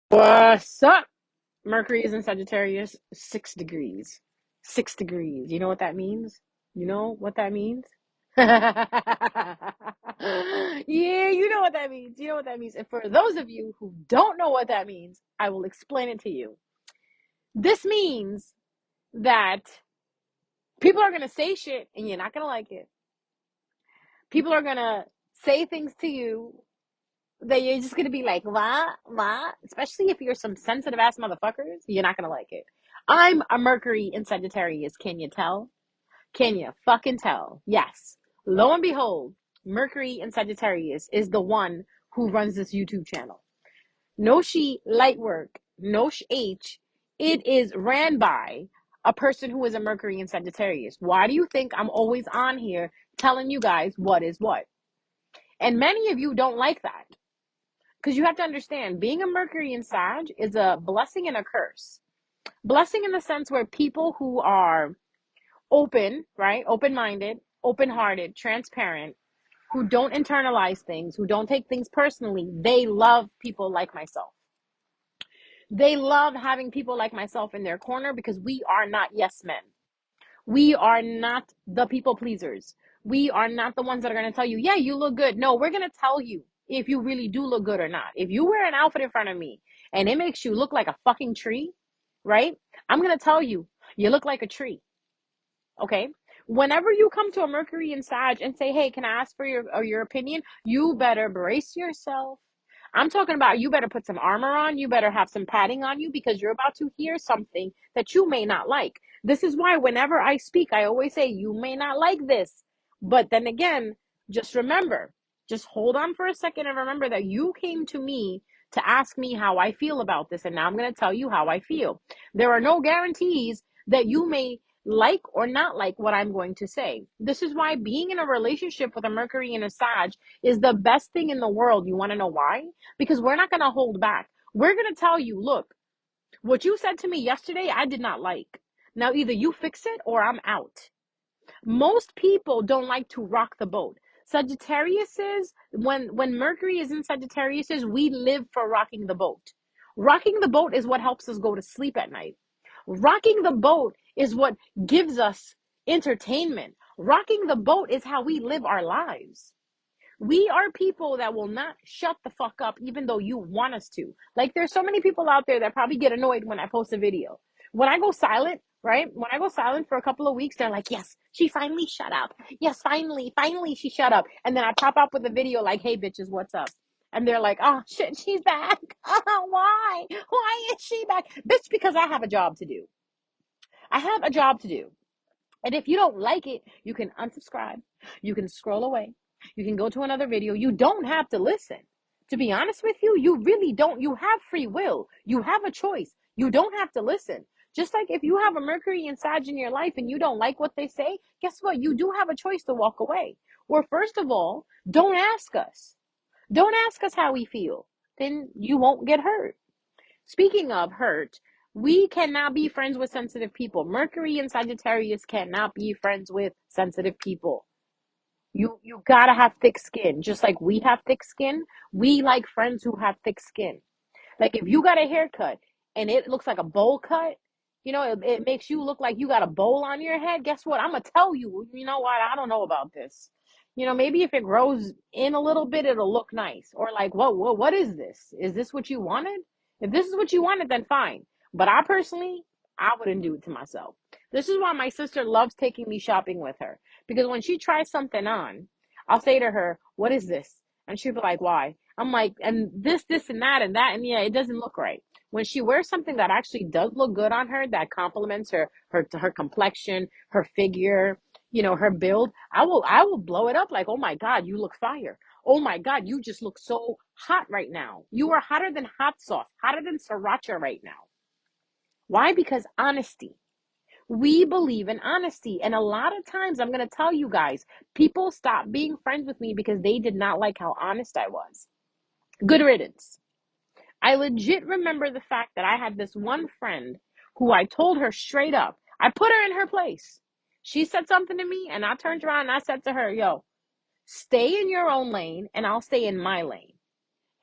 What's up? Mercury is in Sagittarius, 6 degrees. 6 degrees. You know what that means? You know what that means? Yeah, you know what that means. You know what that means. And for those of you who don't know what that means, I will explain it to you. This means that people are going to say shit and you're not going to like it. People are going to say things to you that you're just gonna be like, what? Especially if you're some sensitive ass motherfuckers, you're not gonna like it. I'm a Mercury in Sagittarius. Can you tell? Can you fucking tell? Yes. Lo and behold, Mercury in Sagittarius is the one who runs this YouTube channel. No she light work, no H. It is ran by a person who is a Mercury in Sagittarius. Why do you think I'm always on here telling you guys what is what? And many of you don't like that. Because you have to understand, being a Mercury in Sag is a blessing and a curse. Blessing in the sense where people who are open, right? Open minded, open hearted, transparent, who don't internalize things, who don't take things personally, they love people like myself. They love having people like myself in their corner because we are not yes men. We are not the people pleasers. We are not the ones that are going to tell you, yeah, you look good. No, we're going to tell you if you really do look good or not. If you wear an outfit in front of me and it makes you look like a fucking tree, right? I'm going to tell you, you look like a tree. Okay? Whenever you come to a Mercury in Sag and say, hey, can I ask for your opinion? You better brace yourself. I'm talking about you better put some armor on. You better have some padding on you because you're about to hear something that you may not like. This is why whenever I speak, I always say, you may not like this. But then again, just remember, just hold on for a second and remember that you came to me to ask me how I feel about this. And now I'm going to tell you how I feel. There are no guarantees that you may like or not like what I'm going to say. This is why being in a relationship with a Mercury and a Sag is the best thing in the world. You want to know why? Because we're not going to hold back. We're going to tell you, look, what you said to me yesterday, I did not like. Now, either you fix it or I'm out. Most people don't like to rock the boat. Sagittarius is, when Mercury is in Sagittarius, is we live for rocking the boat. Rocking the boat is what helps us go to sleep at night. Rocking the boat is what gives us entertainment. Rocking the boat is how we live our lives. We are people that will not shut the fuck up even though you want us to. Like there's so many people out there that probably get annoyed when I post a video. When I go silent, right? When I go silent for a couple of weeks, they're like, yes, she finally shut up. Yes, finally she shut up. And then I pop up with a video like, hey bitches, what's up? And they're like, oh shit, she's back. Why? Why is she back? Bitch, because I have a job to do. I have a job to do. And if you don't like it, you can unsubscribe. You can scroll away. You can go to another video. You don't have to listen. To be honest with you, you really don't. You have free will. You have a choice. You don't have to listen. Just like if you have a Mercury and Sag in your life and you don't like what they say, guess what? You do have a choice to walk away. Or first of all, don't ask us. Don't ask us how we feel. Then you won't get hurt. Speaking of hurt, we cannot be friends with sensitive people. Mercury and Sagittarius cannot be friends with sensitive people. You gotta have thick skin. Just like we have thick skin, we like friends who have thick skin. Like if you got a haircut and it looks like a bowl cut, it makes you look like you got a bowl on your head. Guess what? I'm gonna tell you, you know what? I don't know about this. Maybe if it grows in a little bit, it'll look nice. Or like, whoa, what is this? Is this what you wanted? If this is what you wanted, then fine. But I personally, I wouldn't do it to myself. This is why my sister loves taking me shopping with her. Because when she tries something on, I'll say to her, what is this? And she'll be like, why? I'm like, and this, and that, and yeah, it doesn't look right. When she wears something that actually does look good on her, that complements her complexion, her figure, her build, I will blow it up like, oh my God, you look fire. Oh my God, you just look so hot right now. You are hotter than hot sauce, hotter than sriracha right now. Why? Because honesty. We believe in honesty. And a lot of times, I'm going to tell you guys, people stop being friends with me because they did not like how honest I was. Good riddance. I legit remember the fact that I had this one friend who I told her straight up, I put her in her place. She said something to me and I turned around and I said to her, yo, stay in your own lane and I'll stay in my lane.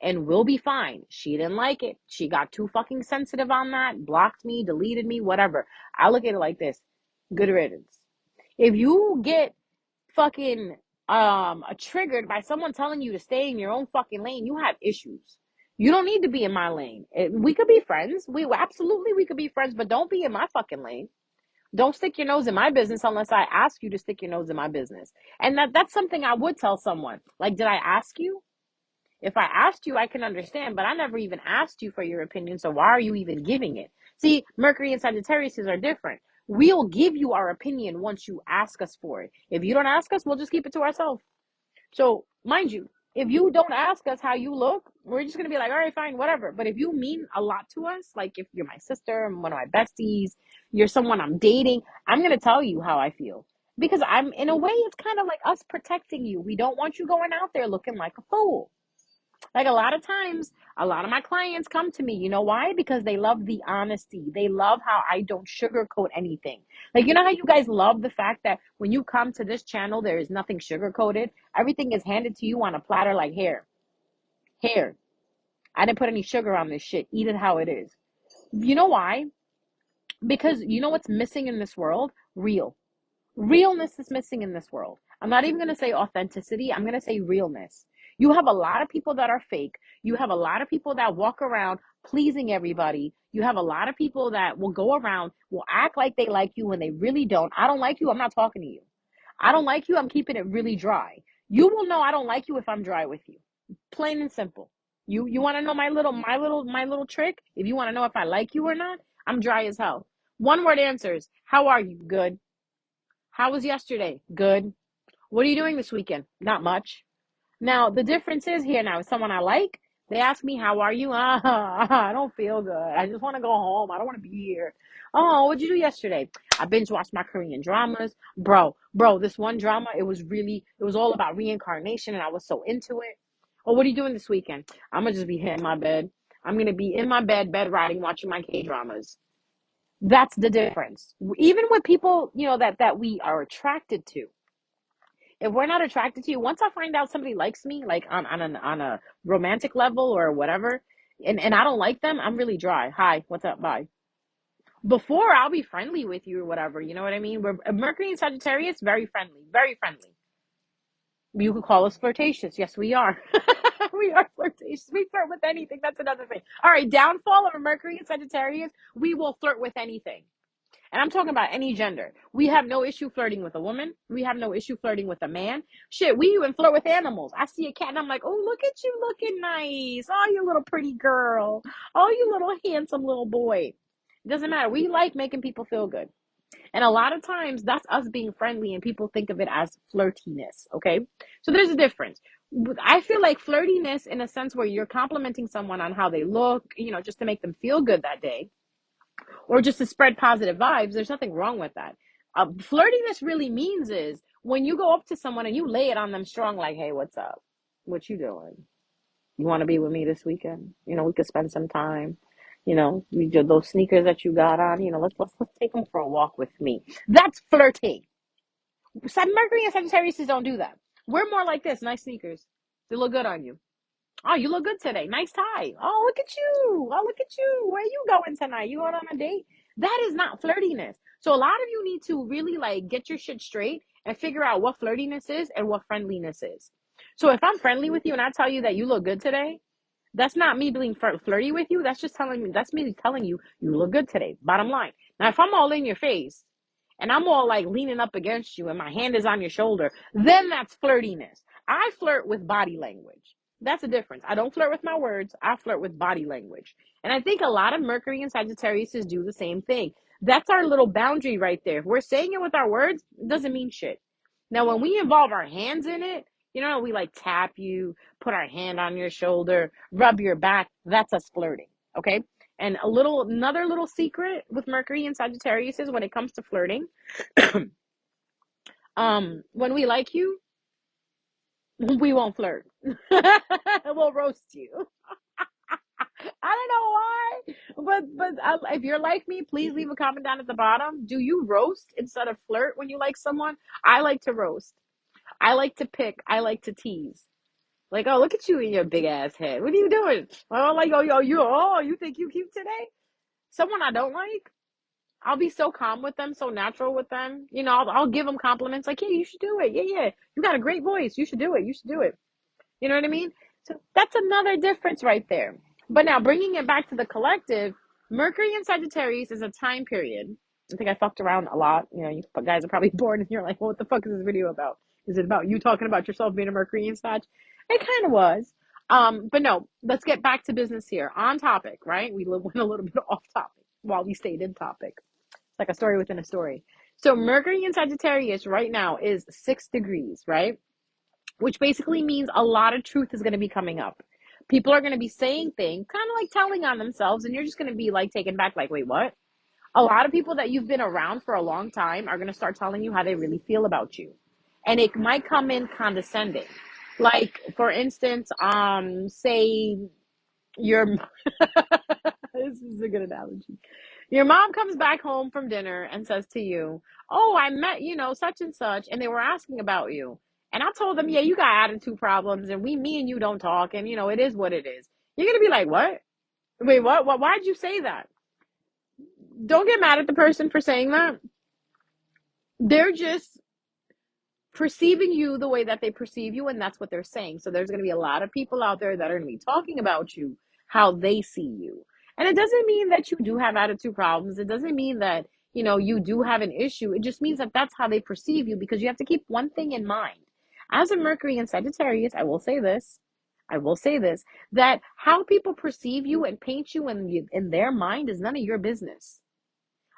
and we'll be fine. She didn't like it. She got too fucking sensitive on that, blocked me, deleted me, whatever. I look at it like this. Good riddance. If you get fucking triggered by someone telling you to stay in your own fucking lane, you have issues. You don't need to be in my lane. We could be friends. We could be friends, but don't be in my fucking lane. Don't stick your nose in my business unless I ask you to stick your nose in my business. And that's something I would tell someone. Like, did I ask you? If I asked you, I can understand, but I never even asked you for your opinion, so why are you even giving it? See, Mercury and Sagittarius are different. We'll give you our opinion once you ask us for it. If you don't ask us, we'll just keep it to ourselves. So, mind you, if you don't ask us how you look, we're just going to be like, all right, fine, whatever. But if you mean a lot to us, like if you're my sister, one of my besties, you're someone I'm dating, I'm going to tell you how I feel. Because in a way, it's kind of like us protecting you. We don't want you going out there looking like a fool. Like a lot of times, a lot of my clients come to me. You know why? Because they love the honesty. They love how I don't sugarcoat anything. Like, you know how you guys love the fact that when you come to this channel, there is nothing sugarcoated. Everything is handed to you on a platter like, here. I didn't put any sugar on this shit. Eat it how it is. You know why? Because you know what's missing in this world? Real. Realness is missing in this world. I'm not even going to say authenticity. I'm going to say realness. You have a lot of people that are fake. You have a lot of people that walk around pleasing everybody. You have a lot of people that will go around, will act like they like you when they really don't. I don't like you. I'm not talking to you. I don't like you. I'm keeping it really dry. You will know I don't like you if I'm dry with you. Plain and simple. You want to know my little trick? If you want to know if I like you or not, I'm dry as hell. One word answers. How are you? Good. How was yesterday? Good. What are you doing this weekend? Not much. Now, the difference is here now, someone I like, they ask me, how are you? I don't feel good. I just want to go home. I don't want to be here. Oh, what'd you do yesterday? I binge watched my Korean dramas. Bro, this one drama, it was all about reincarnation and I was so into it. Oh, what are you doing this weekend? I'm going to just be hitting my bed. I'm going to be in my bed riding, watching my K-dramas. That's the difference. Even with people, that we are attracted to. If we're not attracted to you, once I find out somebody likes me, like on a romantic level or whatever, and I don't like them, I'm really dry. Hi, what's up? Bye. Before I'll be friendly with you or whatever, you know what I mean? We're Mercury and Sagittarius, very friendly, very friendly. You could call us flirtatious. Yes, we are. We are flirtatious. We flirt with anything. That's another thing. All right, downfall of a Mercury and Sagittarius, we will flirt with anything. And I'm talking about any gender. We have no issue flirting with a woman. We have no issue flirting with a man. Shit, we even flirt with animals. I see a cat and I'm like, oh, look at you looking nice. Oh, you little pretty girl. Oh, you little handsome little boy. It doesn't matter. We like making people feel good. And a lot of times that's us being friendly and people think of it as flirtiness. Okay. So there's a difference. I feel like flirtiness in a sense where you're complimenting someone on how they look, just to make them feel good that day or just to spread positive vibes, there's nothing wrong with that. Flirtiness really means is when you go up to someone and you lay it on them strong, like, hey, what's up? What you doing? You want to be with me this weekend? We could spend some time. Those sneakers that you got on. Let's take them for a walk with me. That's flirting. Mercury and Sagittarius don't do that. We're more like this. Nice sneakers. They look good on you. Oh, you look good today. Nice tie. Oh, look at you. Oh, look at you. Where are you going tonight? You going on a date? That is not flirtiness. So a lot of you need to really get your shit straight and figure out what flirtiness is and what friendliness is. So if I'm friendly with you and I tell you that you look good today, that's not me being flirty with you. That's me telling you you look good today. Bottom line. Now, if I'm all in your face and I'm all leaning up against you and my hand is on your shoulder, then that's flirtiness. I flirt with body language. That's the difference. I don't flirt with my words. I flirt with body language. And I think a lot of Mercury and Sagittarius do the same thing. That's our little boundary right there. If we're saying it with our words, it doesn't mean shit. Now, when we involve our hands in it, we tap you, put our hand on your shoulder, rub your back. That's us flirting. Okay. And another little secret with Mercury and Sagittarius is when it comes to flirting, when we like you, we won't flirt. We'll roast you. I don't know why, but if you're like me, please leave a comment down at the bottom. Do you roast instead of flirt when you like someone? I like to roast. I like to pick. I like to tease. Like, oh, look at you in your big ass head. What are you doing? Oh, like, you think you cute today? Someone I don't like, I'll be so calm with them, so natural with them. I'll give them compliments like, yeah, you should do it. Yeah, yeah. You got a great voice. You should do it. You should do it. You know what I mean? So that's another difference right there. But now bringing it back to the collective, Mercury in Sagittarius is a time period. I think I fucked around a lot. You guys are probably bored and you're like, well, what the fuck is this video about? Is it about you talking about yourself being a Mercury in Sag? It kind of was. But no, let's get back to business here. On topic, right? We went a little bit off topic while we stayed in topic. It's like a story within a story. So Mercury in Sagittarius right now is 6 degrees, right? Which basically means a lot of truth is going to be coming up. People are going to be saying things, kind of like telling on themselves, and you're just going to be like taken back, like, wait, what? A lot of people that you've been around for a long time are going to start telling you how they really feel about you. And it might come in condescending. Like, for instance, say your, this is a good analogy. Your mom comes back home from dinner and says to you, oh, I met, such and such, and they were asking about you. And I told them, yeah, you got attitude problems, and me and you don't talk, and, it is what it is. You're going to be like, what? Wait, what? Why'd you say that? Don't get mad at the person for saying that. They're just perceiving you the way that they perceive you, and that's what they're saying. So there's going to be a lot of people out there that are going to be talking about you, how they see you. And it doesn't mean that you do have attitude problems. It doesn't mean that, you do have an issue. It just means that that's how they perceive you, because you have to keep one thing in mind. As a Mercury in Sagittarius, I will say this, that how people perceive you and paint you in their mind is none of your business.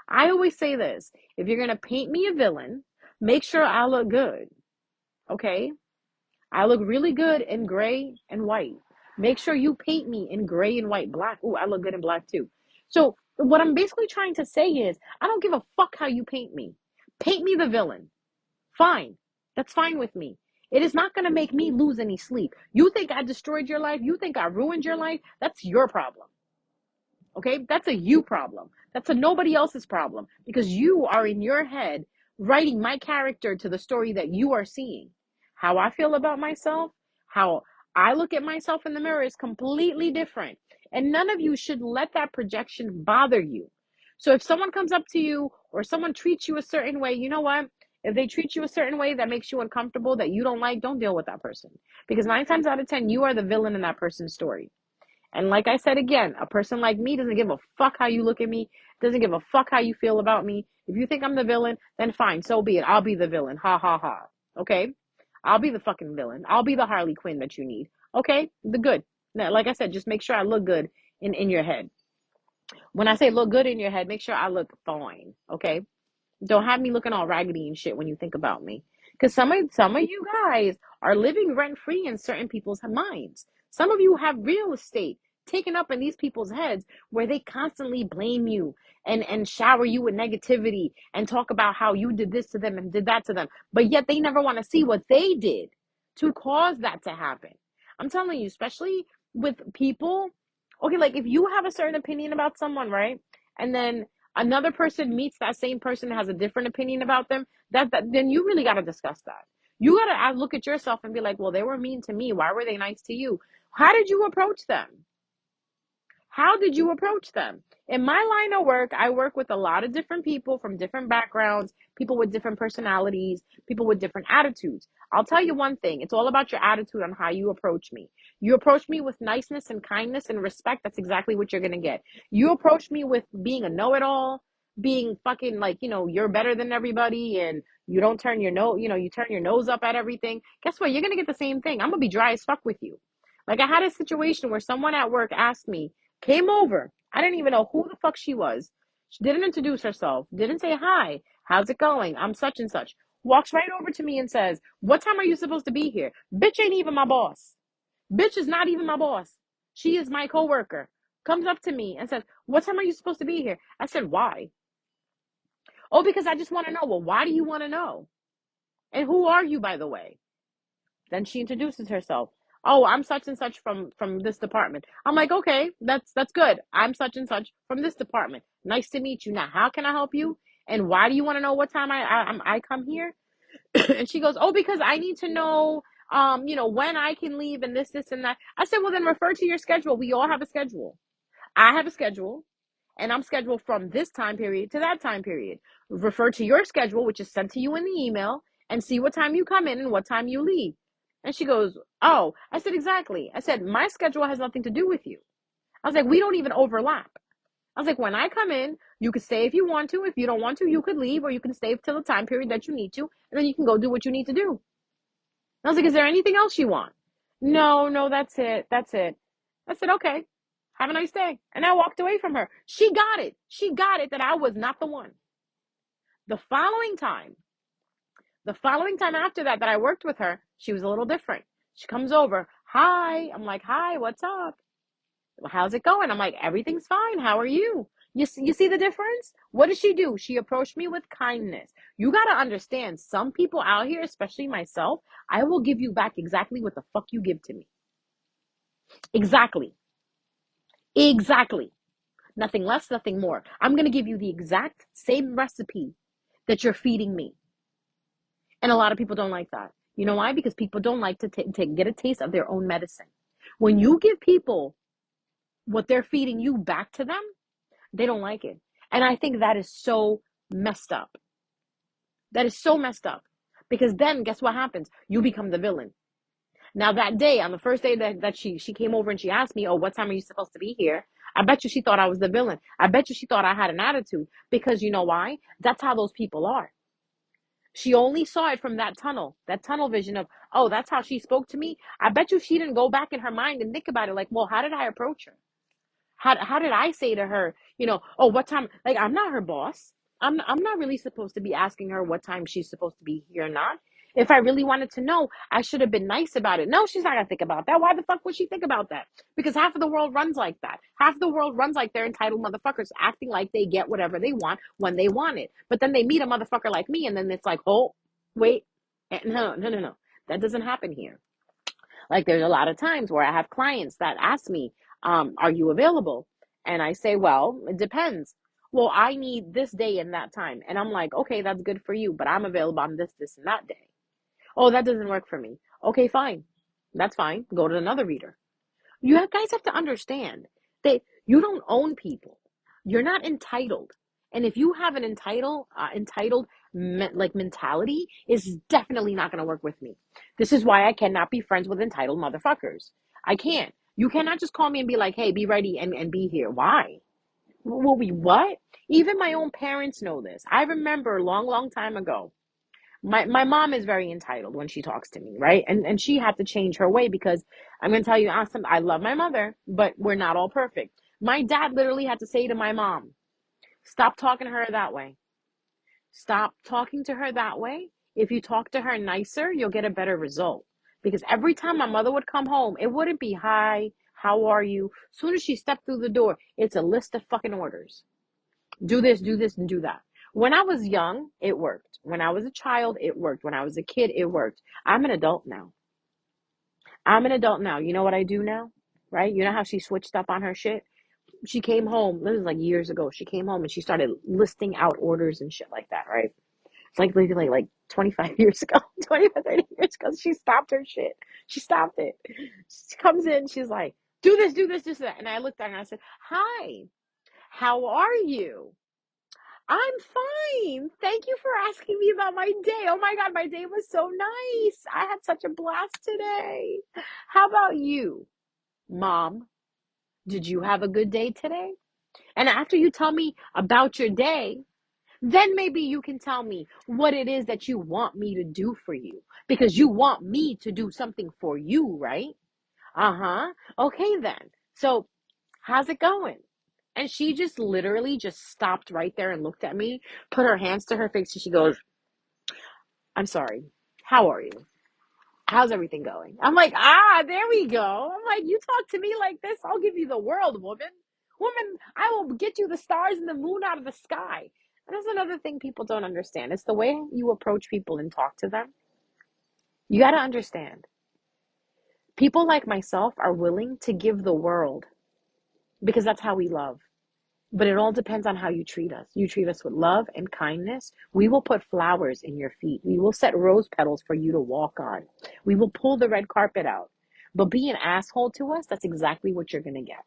I always say this, if you're going to paint me a villain, make sure I look good. Okay? I look really good in gray and white. Make sure you paint me in gray and white. Black. Ooh, I look good in black too. So what I'm basically trying to say is, I don't give a fuck how you paint me. Paint me the villain. Fine. That's fine with me. It is not going to make me lose any sleep. You think I destroyed your life? You think I ruined your life? That's your problem. Okay? That's a you problem. That's a nobody else's problem, because you are in your head writing my character to the story that you are seeing. How I feel about myself, how I look at myself in the mirror is completely different. And none of you should let that projection bother you. So if someone comes up to you or someone treats you a certain way, you know what? If they treat you a certain way that makes you uncomfortable, that you don't like, don't deal with that person. Because 9 times out of 10, you are the villain in that person's story. And like I said again, a person like me doesn't give a fuck how you look at me, doesn't give a fuck how you feel about me. If you think I'm the villain, then fine, so be it. I'll be the villain. Ha ha ha. Okay? I'll be the fucking villain. I'll be the Harley Quinn that you need. Okay? The good. Now, like I said, just make sure I look good in your head. When I say look good in your head, make sure I look fine. Okay? Don't have me looking all raggedy and shit when you think about me. Because some of you guys are living rent free in certain people's minds. Some of you have real estate taken up in these people's heads where they constantly blame you and shower you with negativity and talk about how you did this to them and did that to them. But yet they never want to see what they did to cause that to happen. I'm telling you, especially with people. Okay, like if you have a certain opinion about someone, right? And then another person meets that same person and has a different opinion about them, then you really got to discuss that. You got to look at yourself and be like, well, they were mean to me. Why were they nice to you? How did you approach them? How did you approach them? In my line of work, I work with a lot of different people from different backgrounds, people with different personalities, people with different attitudes. I'll tell you one thing. It's all about your attitude on how you approach me. You approach me with niceness and kindness and respect. That's exactly what you're going to get. You approach me with being a know-it-all, being fucking like, you're better than everybody and you don't turn your nose, you turn your nose up at everything. Guess what? You're going to get the same thing. I'm going to be dry as fuck with you. Like I had a situation where someone at work asked me, came over. I didn't even know who the fuck she was. She didn't introduce herself. Didn't say hi. How's it going? I'm such and such. Walks right over to me and says, what time are you supposed to be here? Bitch ain't even my boss. Bitch is not even my boss. She is my coworker. Comes up to me and says, what time are you supposed to be here? I said, why? Oh, because I just want to know. Well, why do you want to know? And who are you, by the way? Then she introduces herself. Oh, I'm such and such from this department. I'm like, okay, that's good. I'm such and such from this department. Nice to meet you. Now, how can I help you? And why do you want to know what time I come here? And she goes, oh, because I need to know when I can leave and this and that. I said, well, then refer to your schedule. We all have a schedule. I have a schedule, and I'm scheduled from this time period to that time period. Refer to your schedule, which is sent to you in the email, and see what time you come in and what time you leave. And she goes, oh. I said, exactly. I said, my schedule has nothing to do with you. I was like, we don't even overlap. I was like, when I come in, you can stay if you want to. If you don't want to, you could leave, or you can stay till the time period that you need to, and then you can go do what you need to do. I was like, is there anything else you want? No, no, that's it. That's it. I said, okay, have a nice day. And I walked away from her. She got it. She got it that I was not the one. The following time, after that I worked with her, she was a little different. She comes over. Hi. I'm like, hi, what's up? How's it going? I'm like, everything's fine. How are you? You see the difference? What did she do? She approached me with kindness. You got to understand, some people out here, especially myself, I will give you back exactly what the fuck you give to me. Exactly. Exactly. Nothing less, nothing more. I'm going to give you the exact same recipe that you're feeding me. And a lot of people don't like that. You know why? Because people don't like to get a taste of their own medicine. When you give people what they're feeding you back to them, they don't like it. And I think that is so messed up. That is so messed up. Because then guess what happens? You become the villain. Now that day, on the first day that she came over and she asked me, oh, what time are you supposed to be here? I bet you she thought I was the villain. I bet you she thought I had an attitude. Because you know why? That's how those people are. She only saw it from that tunnel vision of, oh, that's how she spoke to me. I bet you she didn't go back in her mind and think about it like, well, how did I approach her? How did I say to her, oh, what time? Like, I'm not her boss. I'm not really supposed to be asking her what time she's supposed to be here or not. If I really wanted to know, I should have been nice about it. No, she's not gonna think about that. Why the fuck would she think about that? Because half of the world runs like that. Half of the world runs like they're entitled motherfuckers, acting like they get whatever they want when they want it. But then they meet a motherfucker like me, and then it's like, oh, wait, no, no, no, no. That doesn't happen here. Like, there's a lot of times where I have clients that ask me, are you available? And I say, well, it depends. Well, I need this day and that time. And I'm like, okay, that's good for you, but I'm available on this, and that day. Oh, that doesn't work for me. Okay, fine. That's fine. Go to another reader. You guys have to understand that you don't own people. You're not entitled. And if you have an entitled mentality, it's definitely not going to work with me. This is why I cannot be friends with entitled motherfuckers. I can't. You cannot just call me and be like, hey, be ready and be here. Why? Well, what? Even my own parents know this. I remember a long, long time ago, my mom is very entitled when she talks to me, right? And she had to change her way, because I'm going to tell you, awesome, I love my mother, but we're not all perfect. My dad literally had to say to my mom, stop talking to her that way. Stop talking to her that way. If you talk to her nicer, you'll get a better result. Because every time my mother would come home, it wouldn't be, hi, how are you? As soon as she stepped through the door, it's a list of fucking orders. Do this, and do that. When I was young, it worked. When I was a child, it worked. When I was a kid, it worked. I'm an adult now. You know what I do now? Right? You know how she switched up on her shit? She came home, this was like years ago. She came home and she started listing out orders and shit like that, right? It's like 25 years ago, 25, 30 years ago. She stopped her shit. She stopped it. She comes in, she's like, do this, this, that. And I looked at her and I said, hi, how are you? I'm fine. Thank you for asking me about my day. Oh my God, my day was so nice. I had such a blast today. How about you, Mom? Did you have a good day today? And after you tell me about your day, then maybe you can tell me what it is that you want me to do for you. Because you want me to do something for you, right? Uh-huh. Okay then. So, how's it going? And she just literally just stopped right there and looked at me, put her hands to her face, and she goes, I'm sorry. How are you? How's everything going? I'm like, there we go. I'm like, you talk to me like this, I'll give you the world, woman. Woman, I will get you the stars and the moon out of the sky. And that's another thing people don't understand. It's the way you approach people and talk to them. You got to understand. People like myself are willing to give the world, because that's how we love. But it all depends on how you treat us. You treat us with love and kindness. We will put flowers in your feet. We will set rose petals for you to walk on. We will pull the red carpet out. But be an asshole to us, that's exactly what you're going to get.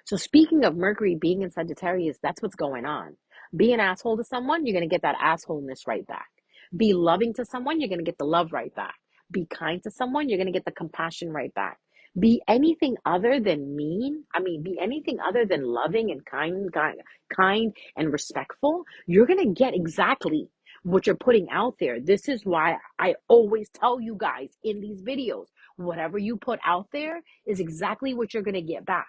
So speaking of Mercury being in Sagittarius, that's what's going on. Be an asshole to someone, you're going to get that assholeness right back. Be loving to someone, you're going to get the love right back. Be kind to someone, you're going to get the compassion right back. Be anything other than mean, be anything other than loving and kind and respectful, you're going to get exactly what you're putting out there. This is why I always tell you guys in these videos, whatever you put out there is exactly what you're going to get back.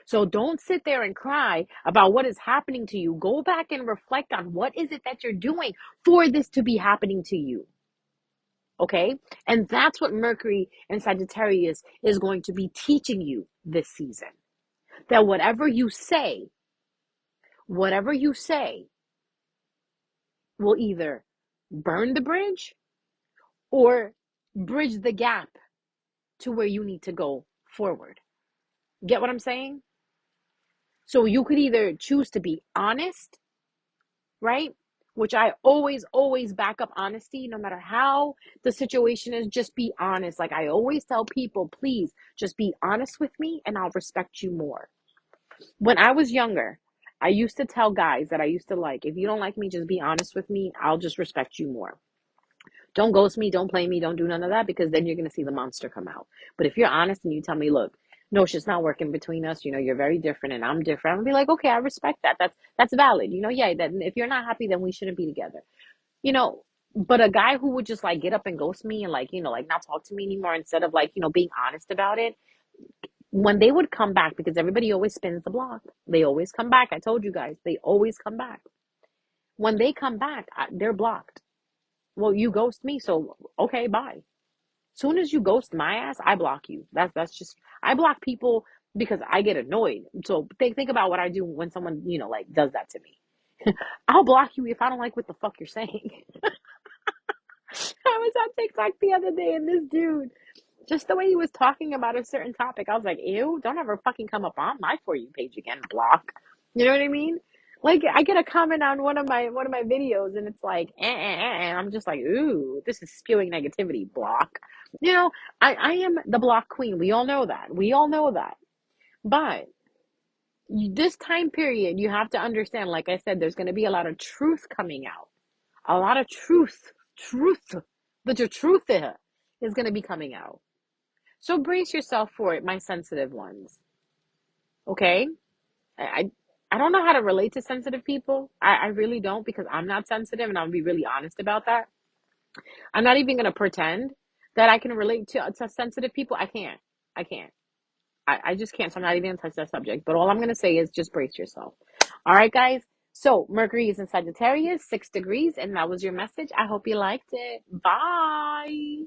So don't sit there and cry about what is happening to you. Go back and reflect on what is it that you're doing for this to be happening to you. Okay? And that's what Mercury and Sagittarius is going to be teaching you this season. That whatever you say will either burn the bridge or bridge the gap to where you need to go forward. Get what I'm saying? So you could either choose to be honest, right? Which I always back up honesty, no matter how the situation is, just be honest. Like I always tell people, please just be honest with me and I'll respect you more. When I was younger, I used to tell guys that I used to like, if you don't like me, just be honest with me. I'll just respect you more. Don't ghost me, don't play me, don't do none of that, because then you're going to see the monster come out. But if you're honest and you tell me, look, no, shit's not working between us. You're very different and I'm different. I'm gonna be like, okay, I respect that. That's valid. Yeah, that if you're not happy, then we shouldn't be together. You know, but a guy who would just like get up and ghost me and like not talk to me anymore instead of being honest about it, when they would come back, because everybody always spins the block. They always come back. I told you guys, they always come back. When they come back, they're blocked. Well, you ghost me, so okay, bye. Soon as you ghost my ass, I block you. That's just I block people because I get annoyed. So think about what I do when someone does that to me. I'll block you if I don't like what the fuck you're saying. I was on TikTok the other day and this dude, just the way he was talking about a certain topic, I was like, ew, don't ever fucking come up on my For You page again, block. You know what I mean? Like I get a comment on one of my videos and it's like, and I'm just like, ooh, this is spewing negativity, block. You know, I am the block queen. We all know that. We all know that. But this time period, you have to understand, like I said, there's going to be a lot of truth coming out. A lot of truth. The truth is going to be coming out. So brace yourself for it, my sensitive ones. Okay? I don't know how to relate to sensitive people. I really don't, because I'm not sensitive and I'll be really honest about that. I'm not even going to pretend that I can relate to sensitive people. I can't. I just can't. So I'm not even going to touch that subject. But all I'm going to say is just brace yourself. All right, guys. So Mercury is in Sagittarius, 6 degrees. And that was your message. I hope you liked it. Bye.